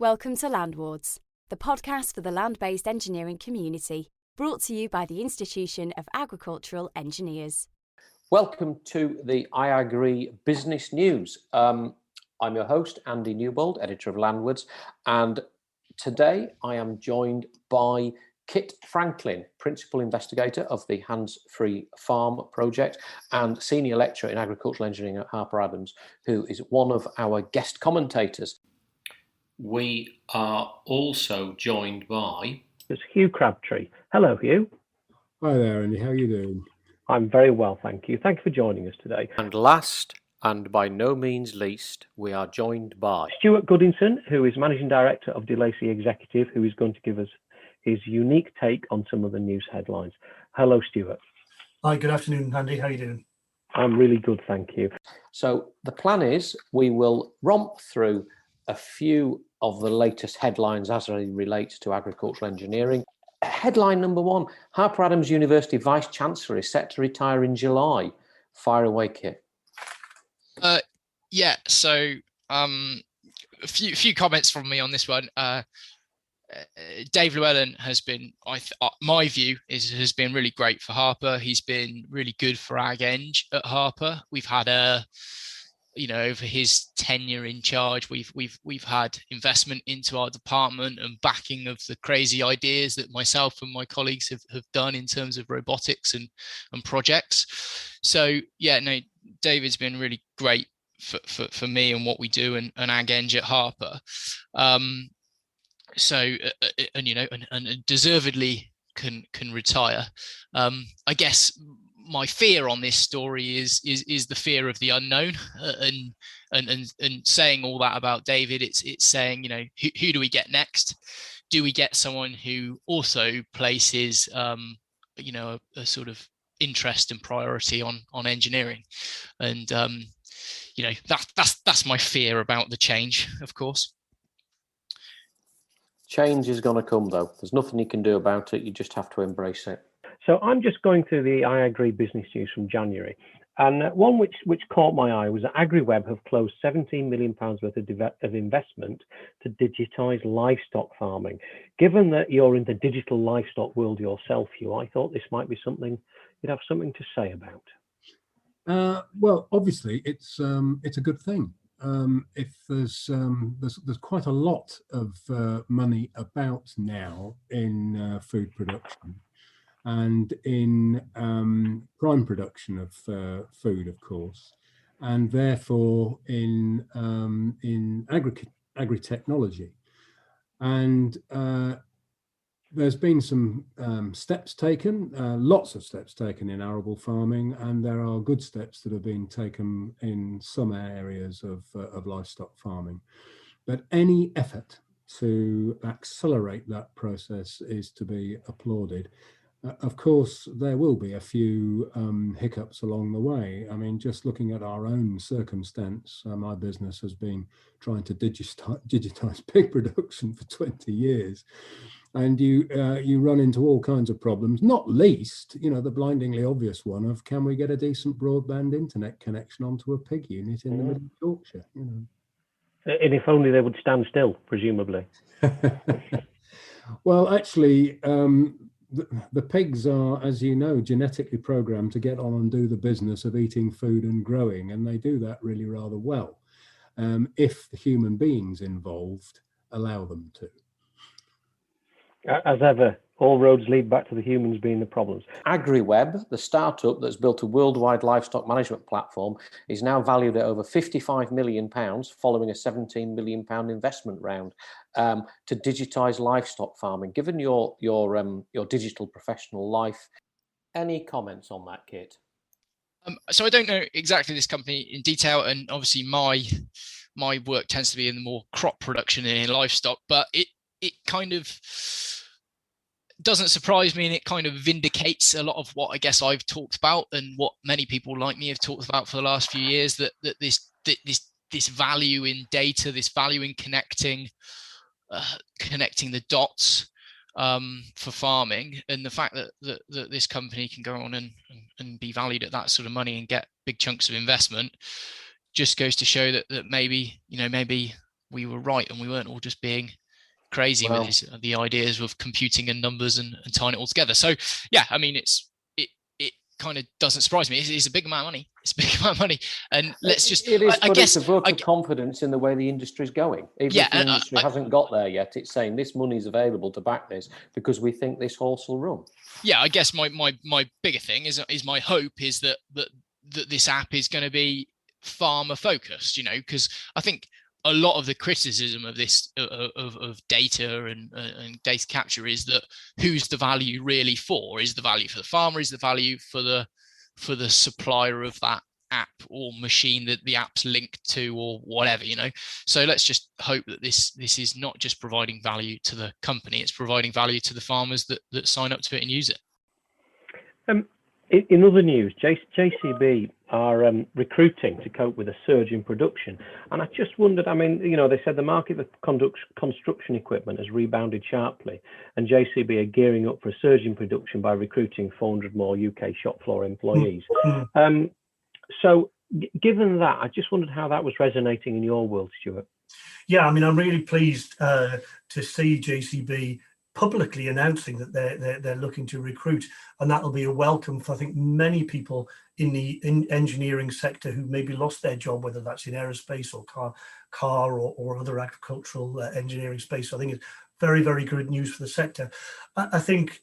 Welcome to Landwards, the podcast for the land-based engineering community, brought to you by the Institution of Agricultural Engineers. Welcome to the IAgrE Business News. I'm your host, Andy Newbold, editor of Landwards, and today I am joined by Kit Franklin, Principal Investigator of the Hands-Free Farm project and Senior Lecturer in Agricultural Engineering at Harper Adams, who is one of our guest commentators. We are also joined by... It's Hugh Crabtree. Hello, Hugh. Hi there, Andy. How are you doing? I'm very well, thank you. Thank you for joining us today. And last, and by no means least, we are joined by... Stuart Goodinson, who is Managing Director of DeLacy Executive, who is going to give us his unique take on some of the news headlines. Hello, Stuart. Hi, good afternoon, Andy. How are you doing? I'm really good, thank you. So the plan is we will romp through a few of the latest headlines as they relate to agricultural engineering. Headline number one, Harper Adams University Vice-Chancellor is set to retire in July. Fire away, Kit. So a few comments from me on this one. Dave Llewellyn has been, my view has been really great for Harper. He's been really good for AgEng at Harper. We've had over his tenure in charge, we've had investment into our department and backing of the crazy ideas that myself and my colleagues have done in terms of robotics and projects. So David's been really great for me and what we do and AgEng at Harper. And deservedly can retire. I guess my fear on this story is the fear of the unknown, and saying all that about David, it's saying, who do we get next? Do we get someone who also places a sort of interest and priority on engineering? And that's my fear about the change, of course. Change is going to come, though. There's nothing you can do about it. You just have to embrace it. So I'm just going through the IAgrE business news from January. And one which caught my eye was that AgriWebb have closed £17 million worth of investment to digitise livestock farming. Given that you're in the digital livestock world yourself, Hugh, I thought this might be something you'd have something to say about. Well, obviously, it's a good thing. If there's quite a lot of money about now in food production and in prime production of food, of course, and therefore in agri-technology. And there's been some steps taken, lots of steps taken in arable farming, and there are good steps that have been taken in some areas of livestock farming. But any effort to accelerate that process is to be applauded. Of course, there will be a few hiccups along the way. I mean, just looking at our own circumstance, my business has been trying to digitize pig production for 20 years. And you run into all kinds of problems, not least, the blindingly obvious one of, can we get a decent broadband internet connection onto a pig unit in the middle of Yorkshire? And if only they would stand still, presumably. Well, actually, the pigs are, as you know, genetically programmed to get on and do the business of eating food and growing, and they do that really rather well, if the human beings involved allow them to. As ever, all roads lead back to the humans being the problems. AgriWebb, the startup that's built a worldwide livestock management platform, is now valued at over £55 million following a £17 million investment round to digitise livestock farming. Given your digital professional life, any comments on that, Kit? So I don't know exactly this company in detail, and obviously my work tends to be in the more crop production and in livestock, but it kind of doesn't surprise me, and it kind of vindicates a lot of what I guess I've talked about and what many people like me have talked about for the last few years, that this value in data, this value in connecting the dots for farming, and the fact that this company can go on and be valued at that sort of money and get big chunks of investment just goes to show that maybe we were right and we weren't all just being crazy with the ideas of computing and numbers and tying it all together. So yeah, I mean, it kind of doesn't surprise me. It's a big amount of money. It's a big amount of money, and let's just. It is, I but guess it's a vote of confidence in the way the industry is going. Even if the industry hasn't got there yet, it's saying this money is available to back this because we think this horse will run. Yeah, I guess my bigger thing is my hope is that this app is going to be farmer focused. You know, because I think a lot of the criticism of this of data and data capture is that who's the value really for? Is the value for the farmer? Is the value for the supplier of that app or machine that the app's linked to or whatever, you know? So let's just hope that this is not just providing value to the company, it's providing value to the farmers that sign up to it and use it. In other news, JCB are recruiting to cope with a surge in production. And I just wondered, I mean, you know, they said the market for construction equipment has rebounded sharply, and JCB are gearing up for a surge in production by recruiting 400 more UK shop floor employees. So given that, I just wondered how that was resonating in your world, Stuart. Yeah, I mean, I'm really pleased to see JCB publicly announcing that they're looking to recruit, and that'll be a welcome for, I think, many people in the engineering sector who maybe lost their job, whether that's in aerospace or car or other agricultural engineering space. So I think it's very, very good news for the sector. I think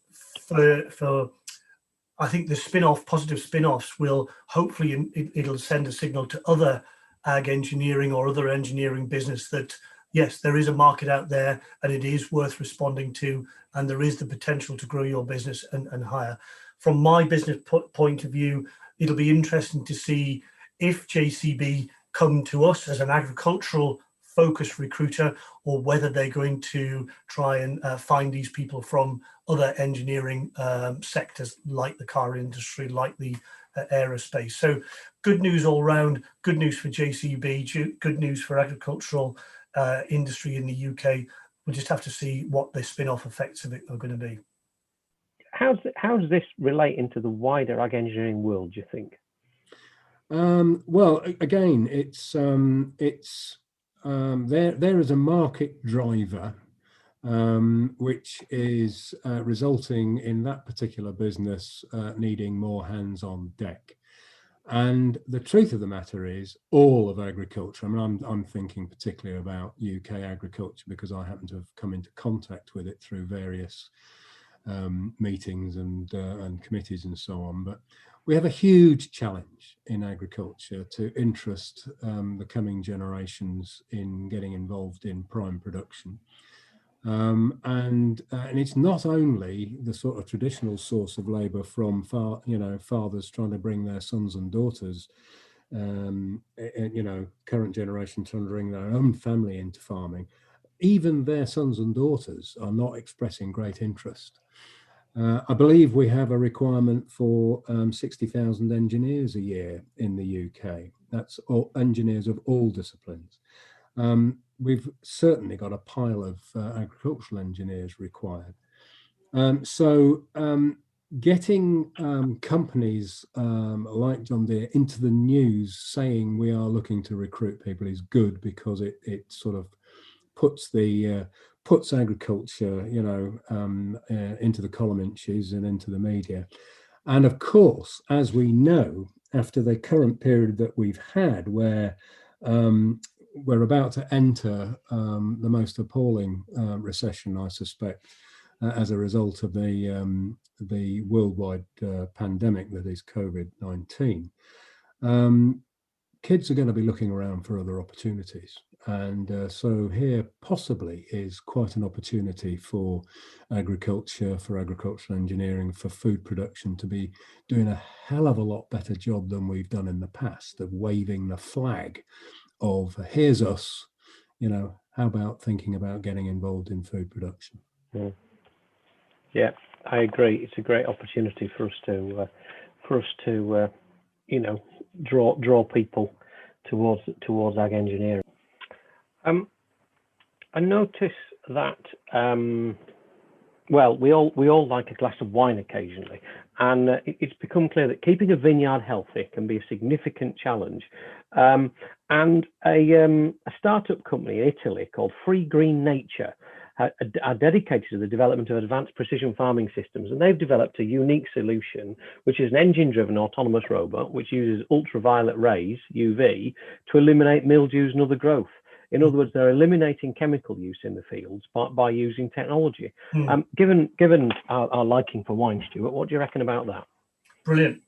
I think the positive spin-offs will hopefully it'll send a signal to other ag engineering or other engineering business that yes, there is a market out there and it is worth responding to, and there is the potential to grow your business and hire. From my business point of view, it'll be interesting to see if JCB come to us as an agricultural focused recruiter, or whether they're going to try and find these people from other engineering sectors like the car industry, like the aerospace. So good news all round, good news for JCB, good news for agricultural industry in the UK. We'll just have to see what the spin-off effects of it are going to be. How does this relate into the wider ag engineering world, do you think? Well, again, it's there is a market driver which is resulting in that particular business needing more hands on deck. And the truth of the matter is, all of agriculture, I mean, I'm thinking particularly about UK agriculture because I happen to have come into contact with it through various meetings and committees and so on. But we have a huge challenge in agriculture to interest the coming generations in getting involved in prime production. And it's not only the sort of traditional source of labour from fathers trying to bring their sons and daughters, current generation trying to bring their own family into farming. Even their sons and daughters are not expressing great interest. I believe we have a requirement for 60,000 engineers a year in the UK. That's all engineers of all disciplines. We've certainly got a pile of agricultural engineers required. So getting companies like John Deere into the news saying we are looking to recruit people is good, because it sort of puts agriculture, into the column inches and into the media. And of course, as we know, after the current period that we've had, where we're about to enter the most appalling recession, I suspect, as a result of the worldwide pandemic that is COVID-19. Kids are going to be looking around for other opportunities. And so here possibly is quite an opportunity for agriculture, for agricultural engineering, for food production to be doing a hell of a lot better job than we've done in the past of waving the flag of here's us, how about thinking about getting involved in food production? Yeah, I agree. It's a great opportunity for us to draw people towards ag engineering. I notice that Well, we all like a glass of wine occasionally, and it's become clear that keeping a vineyard healthy can be a significant challenge. And a startup company in Italy called Free Green Nature are dedicated to the development of advanced precision farming systems, and they've developed a unique solution, which is an engine-driven autonomous robot which uses ultraviolet rays (UV) to eliminate mildews and other growth. In other words, they're eliminating chemical use in the fields by using technology. Given our liking for wine, Stuart, what do you reckon about that? Brilliant,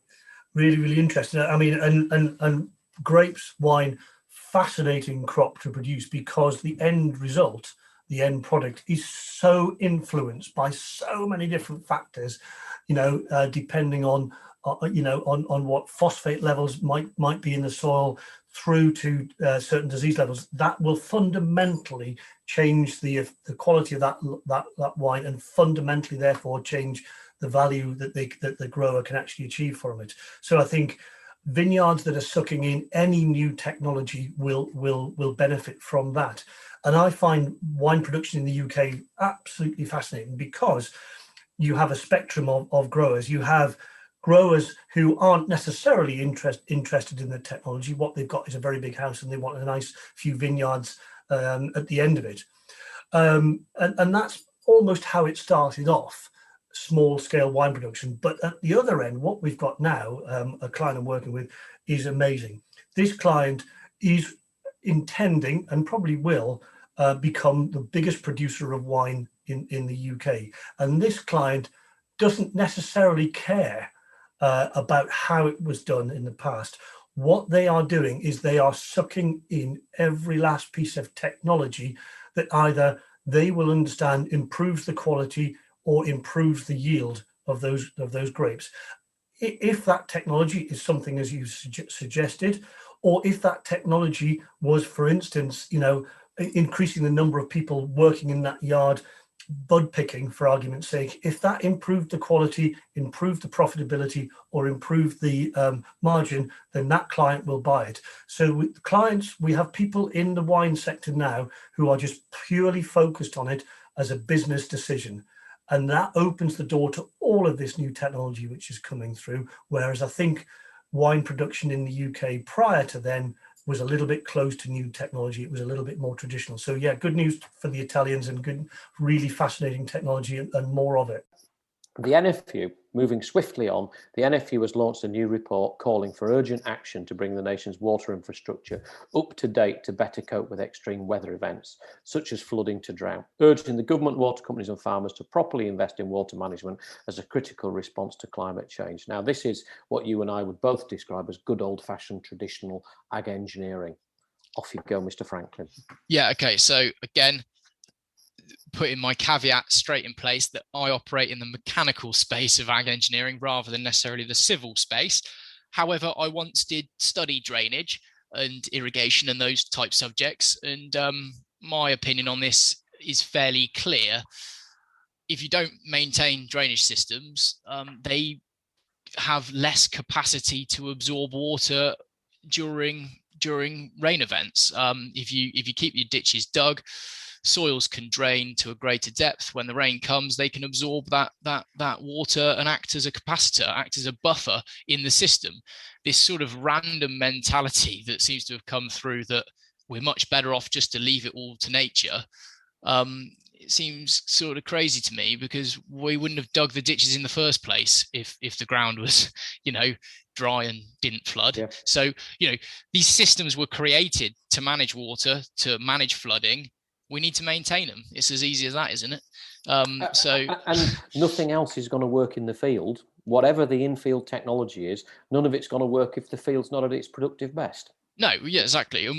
really interesting. I mean, and grapes, wine, fascinating crop to produce, because the end result, the end product, is so influenced by so many different factors, depending on what phosphate levels might be in the soil, through to certain disease levels that will fundamentally change the quality of that wine, and fundamentally therefore change the value that the grower can actually achieve from it. So I think vineyards that are sucking in any new technology will benefit from that. And I find wine production in the UK absolutely fascinating, because you have a spectrum of growers. You have growers who aren't necessarily interested in the technology. What they've got is a very big house and they want a nice few vineyards at the end of it. And that's almost how it started off, small scale wine production. But at the other end, what we've got now, a client I'm working with, is amazing. This client is intending, and probably will, become the biggest producer of wine in the UK. And this client doesn't necessarily care about how it was done in the past. What they are doing is they are sucking in every last piece of technology that either they will understand improves the quality or improves the yield of those grapes. If that technology is something as you suggested, or if that technology was, for instance, increasing the number of people working in that yard, bud picking, for argument's sake, if that improved the quality, improved the profitability, or improved the margin, then that client will buy it. So with clients, we have people in the wine sector now who are just purely focused on it as a business decision. And that opens the door to all of this new technology which is coming through. Whereas I think wine production in the UK prior to then was a little bit close to new technology. It was a little bit more traditional. So yeah, good news for the Italians, and good, really fascinating technology, and more of it. The NFU, moving swiftly on, the NFU has launched a new report calling for urgent action to bring the nation's water infrastructure up to date to better cope with extreme weather events, such as flooding to drought, urging the government, water companies and farmers to properly invest in water management as a critical response to climate change. Now, this is what you and I would both describe as good old-fashioned traditional ag engineering. Off you go, Mr. Franklin. Yeah, okay, so again, putting my caveat straight in place that I operate in the mechanical space of ag engineering rather than necessarily the civil space. However, I once did study drainage and irrigation and those type subjects, and my opinion on this is fairly clear. If you don't maintain drainage systems, they have less capacity to absorb water during rain events. If you keep your ditches dug, soils can drain to a greater depth. When the rain comes, they can absorb that water and act as a capacitor, act as a buffer in the system. This sort of random mentality that seems to have come through, that we're much better off just to leave it all to nature, it seems sort of crazy to me, because we wouldn't have dug the ditches in the first place if the ground was, dry and didn't flood. Yeah. So, these systems were created to manage water, to manage flooding. We need to maintain them. It's as easy as that, isn't it? And nothing else is going to work in the field. Whatever the in-field technology is, none of it's going to work if the field's not at its productive best. No, yeah, exactly.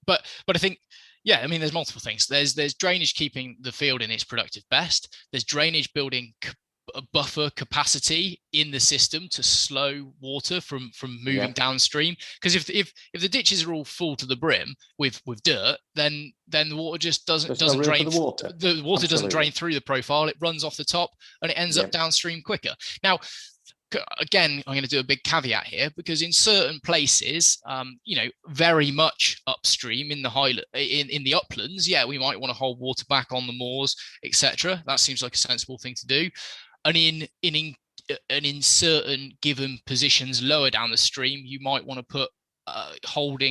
But I think, yeah, I mean, there's multiple things. There's drainage keeping the field in its productive best. There's drainage building a buffer capacity in the system to slow water from moving downstream. Because if the ditches are all full to the brim with dirt, then the water just doesn't drain. The water doesn't drain through the profile. It runs off the top and it ends up downstream quicker. Now, again, I'm going to do a big caveat here, because in certain places, very much upstream in the in the uplands, yeah, we might want to hold water back on the moors, etc. That seems like a sensible thing to do. And in certain given positions lower down the stream, you might want to put hold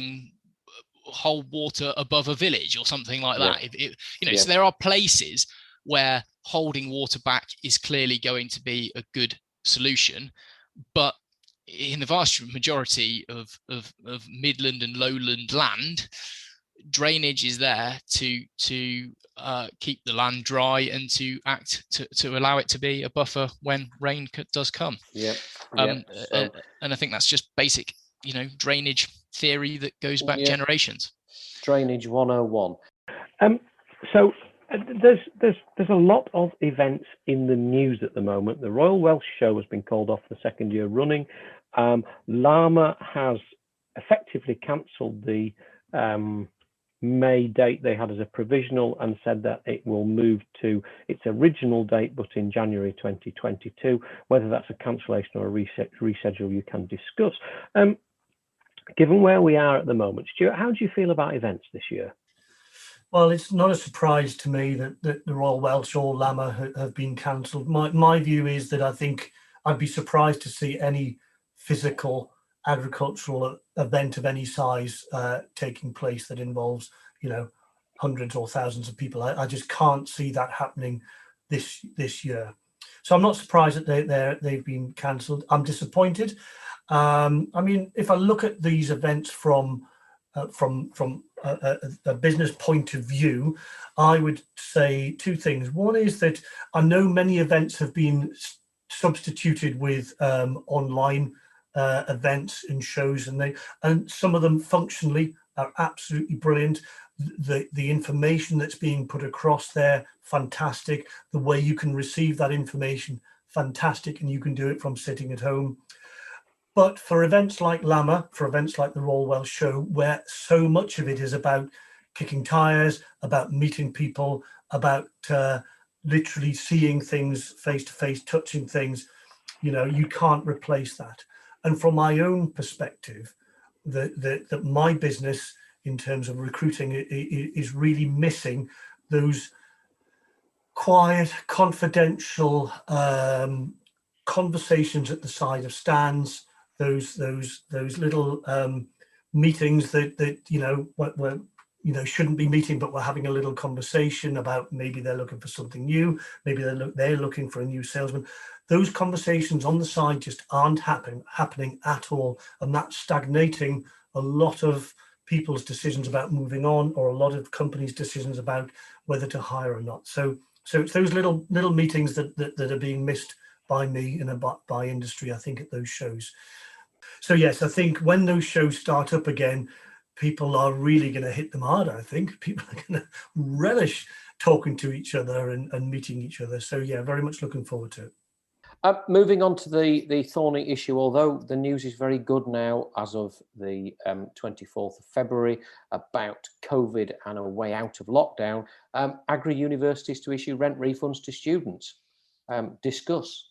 water above a village or something like that. So there are places where holding water back is clearly going to be a good solution, but in the vast majority of midland and lowland land, drainage is there to keep the land dry and to allow it to be a buffer when rain does come. And I think that's just basic drainage theory that goes back generations. Drainage 101. So there's a lot of events in the news at the moment. The Royal Welsh Show has been called off the second year running. Llama has effectively cancelled the May date they had as a provisional and said that it will move to its original date, but in January 2022. Whether that's a cancellation or a reschedule, you can discuss. Given where we are at the moment, Stuart, how do you feel about events this year? Well, it's not a surprise to me that the Royal Welsh or Llama have been cancelled. My view is that I think I'd be surprised to see any physical agricultural event of any size taking place that involves, hundreds or thousands of people. I just can't see that happening this year. So I'm not surprised that they've been cancelled. I'm disappointed. If I look at these events from a business point of view, I would say two things. One is that I know many events have been substituted with online events and shows, and some of them functionally are absolutely brilliant. The information that's being put across there, fantastic. The way you can receive that information, fantastic, and you can do it from sitting at home. But for events like Llama, for events like the Royal Welsh Show, where so much of it is about kicking tires, about meeting people, about literally seeing things face to face, touching things, you can't replace that. And from my own perspective, that my business in terms of recruiting is really missing those quiet, confidential conversations at the side of stands. Those little meetings that shouldn't be meeting, but we're having a little conversation about maybe they're looking for something new, maybe they're looking for a new salesman. Those conversations on the side just aren't happening at all, and that's stagnating a lot of people's decisions about moving on, or a lot of companies' decisions about whether to hire or not. So it's those little meetings that are being missed by me and by industry, I think, at those shows. So yes, I think when those shows start up again, people are really going to hit them hard. I think people are going to relish talking to each other and meeting each other. So yeah, very much looking forward to it. Moving on to the thorny issue, although the news is very good now as of the 24th of February about COVID and a way out of lockdown, IAgrE universities to issue rent refunds to students. Discuss.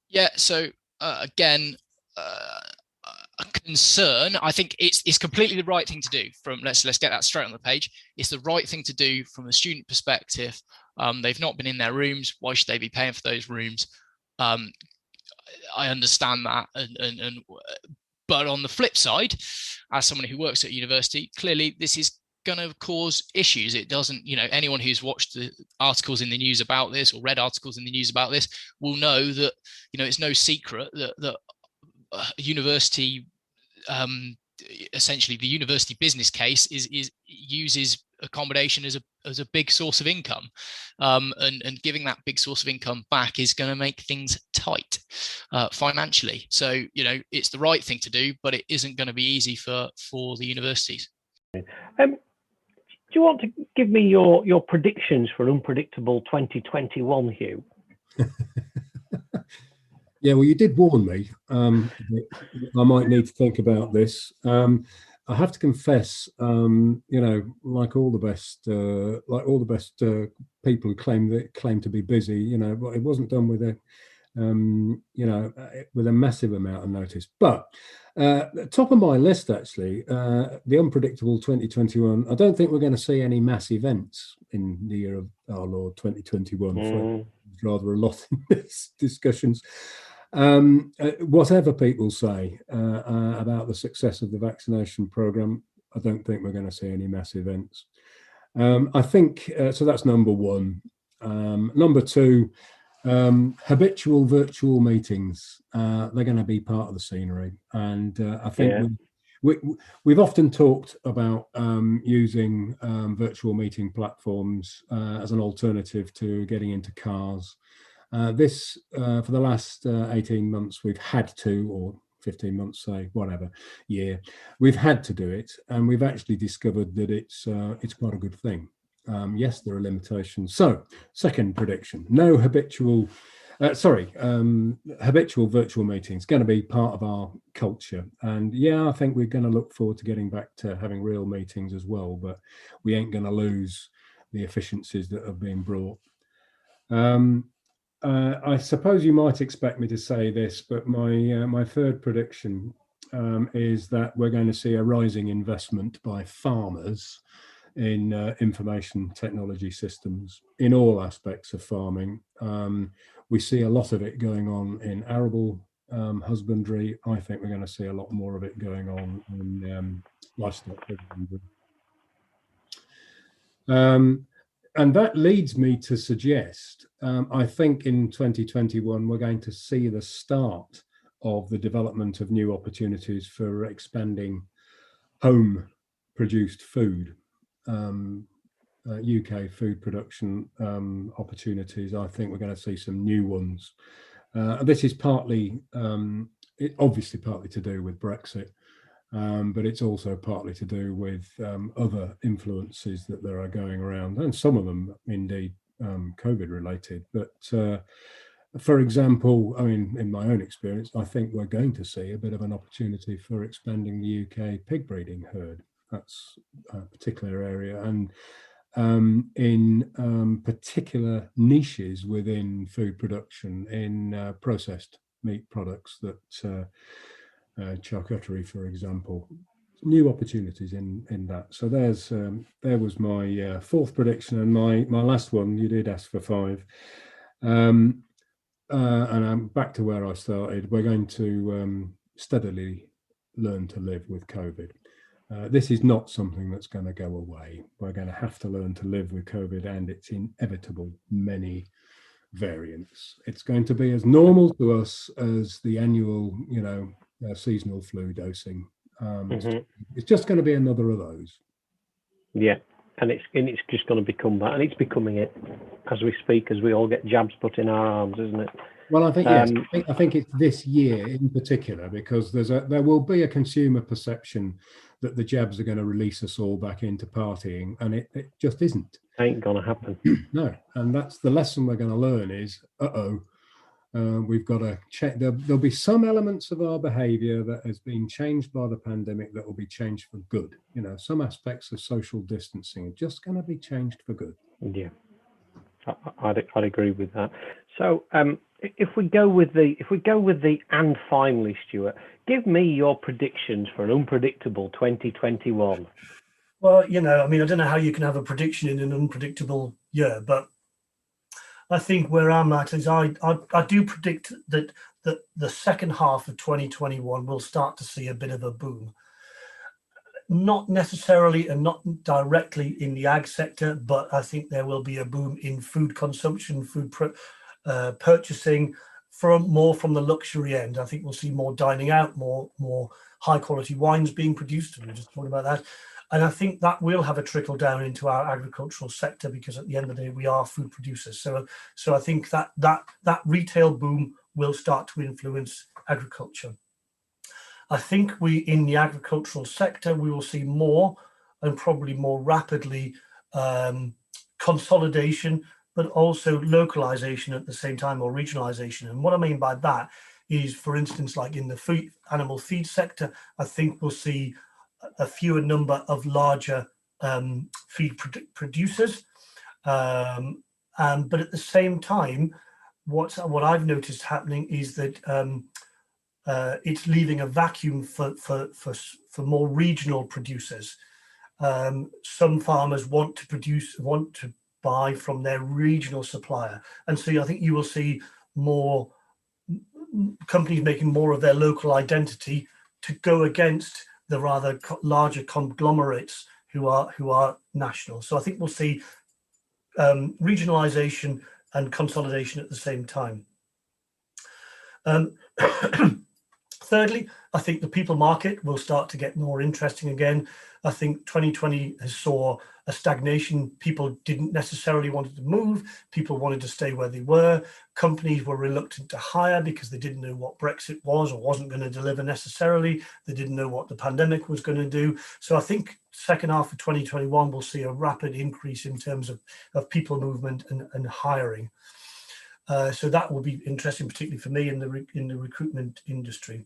Yeah, so again, a concern. I think it's completely the right thing to do. Let's get that straight on the page. It's the right thing to do from a student perspective. They've not been in their rooms. Why should they be paying for those rooms? I understand that, but on the flip side, as someone who works at university, clearly this is going to cause issues. It doesn't, anyone who's watched the articles in the news about this or read articles in the news about this will know that, it's no secret that university, essentially the university business case uses accommodation as a big source of income, and giving that big source of income back is going to make things tight financially. So it's the right thing to do, but it isn't going to be easy for the universities. Do you want to give me your predictions for an unpredictable 2021, Hugh? Yeah, well, you did warn me. I might need to think about this. I have to confess, like all the best people who claim to be busy, it wasn't done with with a massive amount of notice. But top of my list, actually, the unpredictable 2021. I don't think we're going to see any mass events in the year of our Lord 2021. Rather a lot in these discussions. Whatever people say about the success of the vaccination program, I don't think we're going to see any mass events. I think so. That's number one. Number two. Habitual virtual meetings, they're going to be part of the scenery, and I think we've often talked about using virtual meeting platforms as an alternative to getting into cars. This for the last 18 months we've had to, or 15 months, say, whatever year, we've had to do it, and we've actually discovered that it's quite a good thing. Yes, there are limitations. So, second prediction: no habitual virtual meetings going to be part of our culture. And yeah, I think we're going to look forward to getting back to having real meetings as well, but we ain't going to lose the efficiencies that have been brought. I suppose you might expect me to say this, but my third prediction is that we're going to see a rising investment by farmers in information technology systems in all aspects of farming. We see a lot of it going on in arable husbandry. I think we're going to see a lot more of it going on in livestock husbandry. And that leads me to suggest, I think in 2021, we're going to see the start of the development of new opportunities for expanding home produced food. UK food production opportunities. I think we're going to see some new ones. This is obviously partly to do with Brexit, but it's also partly to do with other influences that there are going around, and some of them indeed COVID related. But for example, I mean, in my own experience, I think we're going to see a bit of an opportunity for expanding the UK pig breeding herd. That's a particular area, and in particular niches within food production, in processed meat products, that charcuterie, for example, new opportunities in that. So there was my fourth prediction, and my last one. You did ask for five, and I'm back to where I started. We're going to steadily learn to live with COVID. This is not something that's going to go away. We're going to have to learn to live with COVID and its inevitable many variants. It's going to be as normal to us as the annual, seasonal flu dosing. It's just going to be another of those. Yeah, and it's just going to become that, and it's becoming it as we speak, as we all get jabs put in our arms, isn't it? Well, I think yes. I think it's this year in particular, because there will be a consumer perception that the jabs are going to release us all back into partying, and it just isn't. Ain't going to happen. No, and that's the lesson we're going to learn is, we've got to check. There'll be some elements of our behaviour that has been changed by the pandemic that will be changed for good. Some aspects of social distancing are just going to be changed for good. Yeah, I'd agree with that. So, if we go with the and finally, Stuart, give me your predictions for an unpredictable 2021. Well, I don't know how you can have a prediction in an unpredictable year, but I think where I'm at is I do predict that the second half of 2021 will start to see a bit of a boom. Not necessarily and not directly in the ag sector, but I think there will be a boom in food consumption, food purchasing from the luxury end. I think we'll see more dining out, more high quality wines being produced. We were just talking about that. And I think that will have a trickle down into our agricultural sector, because at the end of the day, we are food producers. So I think that retail boom will start to influence agriculture. I think in the agricultural sector, we will see more and probably more rapidly consolidation, but also localization at the same time, or regionalization. And what I mean by that is, for instance, like in the animal feed sector, I think we'll see a fewer number of larger feed producers. But at the same time, what I've noticed happening is that it's leaving a vacuum for more regional producers. Some farmers want to buy from their regional supplier, and so I think you will see more companies making more of their local identity to go against the rather larger conglomerates who are national. So I think we'll see regionalisation and consolidation at the same time. Thirdly, I think the people market will start to get more interesting again. I think 2020 saw a stagnation. People didn't necessarily want to move. People wanted to stay where they were. Companies were reluctant to hire because they didn't know what Brexit was or wasn't going to deliver necessarily. They didn't know what the pandemic was going to do. So I think second half of 2021 will see a rapid increase in terms of people movement and hiring. So that will be interesting, particularly for me in the recruitment industry.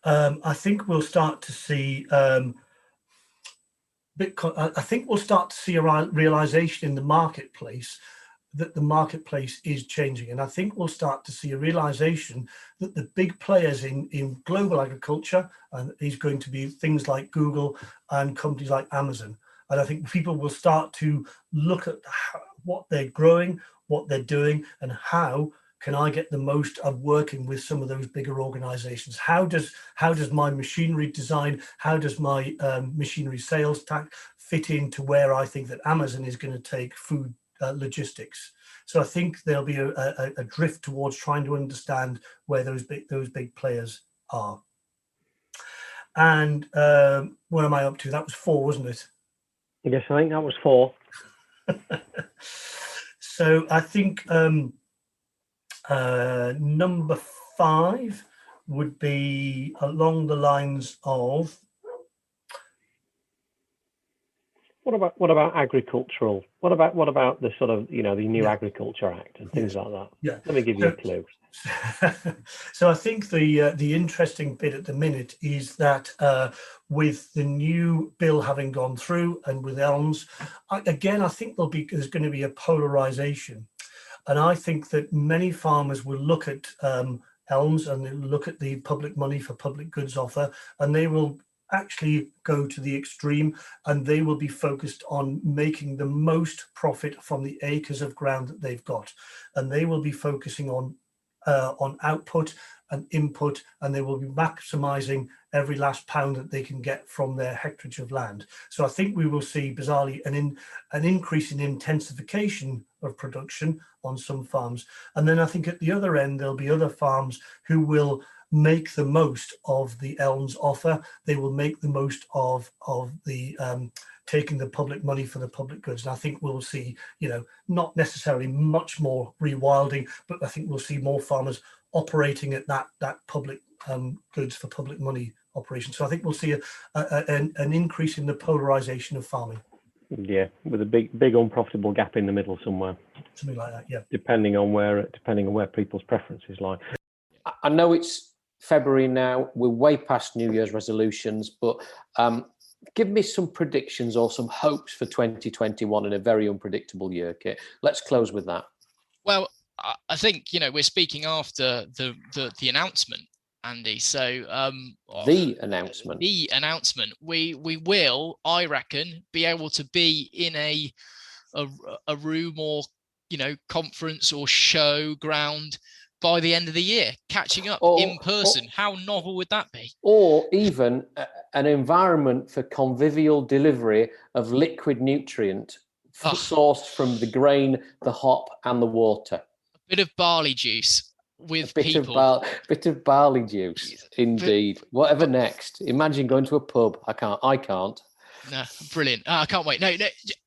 I think we'll start to see a realization in the marketplace that the marketplace is changing, and I think we'll start to see a realization that the big players in global agriculture is going to be things like Google and companies like Amazon. And I think people will start to look at what they're growing, what they're doing, and how can I get the most of working with some of those bigger organizations? How does my machinery design, how does my machinery sales tack fit into where I think that Amazon is going to take food logistics? So I think there'll be a drift towards trying to understand where those big players are. And what am I up to? That was 4, wasn't it? Yes, I think that was 4. So I think number 5 would be along the lines of what about agricultural? What about the sort of, the new Agriculture Act and things like that? Yeah. Let me give you a clue. So I think the interesting bit at the minute is that with the new bill having gone through and with ELMS, I think there's going to be a polarization. And I think that many farmers will look at ELMS and they'll look at the public money for public goods offer, and they will actually go to the extreme, and they will be focused on making the most profit from the acres of ground that they've got. And they will be focusing on output and input, and they will be maximizing every last pound that they can get from their hectarage of land. So I think we will see, bizarrely, an increase in intensification of production on some farms. And then I think at the other end, there'll be other farms who will make the most of the ELMS offer. They will make the most of the taking the public money for the public goods. And I think we'll see, not necessarily much more rewilding, but I think we'll see more farmers operating at that public goods for public money operation. So I think we'll see an increase in the polarization of farming. Yeah, with a big unprofitable gap in the middle somewhere. Something like that, yeah. Depending on where people's preferences lie. I know it's February now, we're way past New Year's resolutions, but give me some predictions or some hopes for 2021 in a very unpredictable year, Kit. Let's close with that. Well, I think, we're speaking after the announcement, Andy. So the announcement, we will, I reckon, be able to be in a room or, conference or show ground by the end of the year, catching up in person. How novel would that be? Or even an environment for convivial delivery of liquid nutrient sourced from the grain, the hop and the water. A bit of barley juice with people. Bit of barley juice, indeed. Whatever next. Imagine going to a pub. I can't. No, brilliant. I can't wait. No,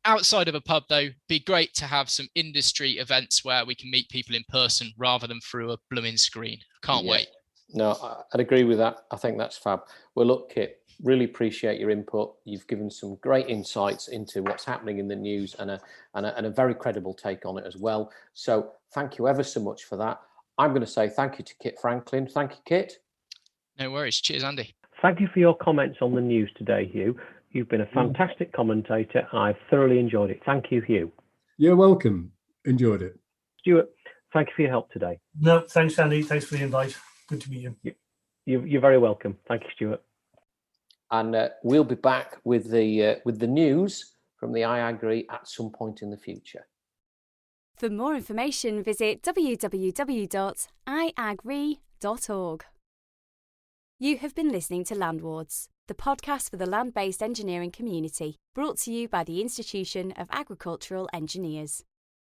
outside of a pub, though, be great to have some industry events where we can meet people in person rather than through a blooming screen. Can't wait. No, I'd agree with that. I think that's fab. Well, look, Kit, really appreciate your input. You've given some great insights into what's happening in the news and a very credible take on it as well. So thank you ever so much for that. I'm going to say thank you to Kit Franklin. Thank you, Kit. No worries. Cheers, Andy. Thank you for your comments on the news today, Hugh. You've been a fantastic commentator. I've thoroughly enjoyed it. Thank you, Hugh. You're welcome. Enjoyed it. Stuart, Thank you for your help today. No, thanks, Andy. Thanks for the invite. Good to meet you. You're very welcome. Thank you, Stuart. And we'll be back with the news from the IAgrE at some point in the future. For more information, visit www.IAgrE.org. You have been listening to Landwards, the podcast for the land-based engineering community, brought to you by the Institution of Agricultural Engineers.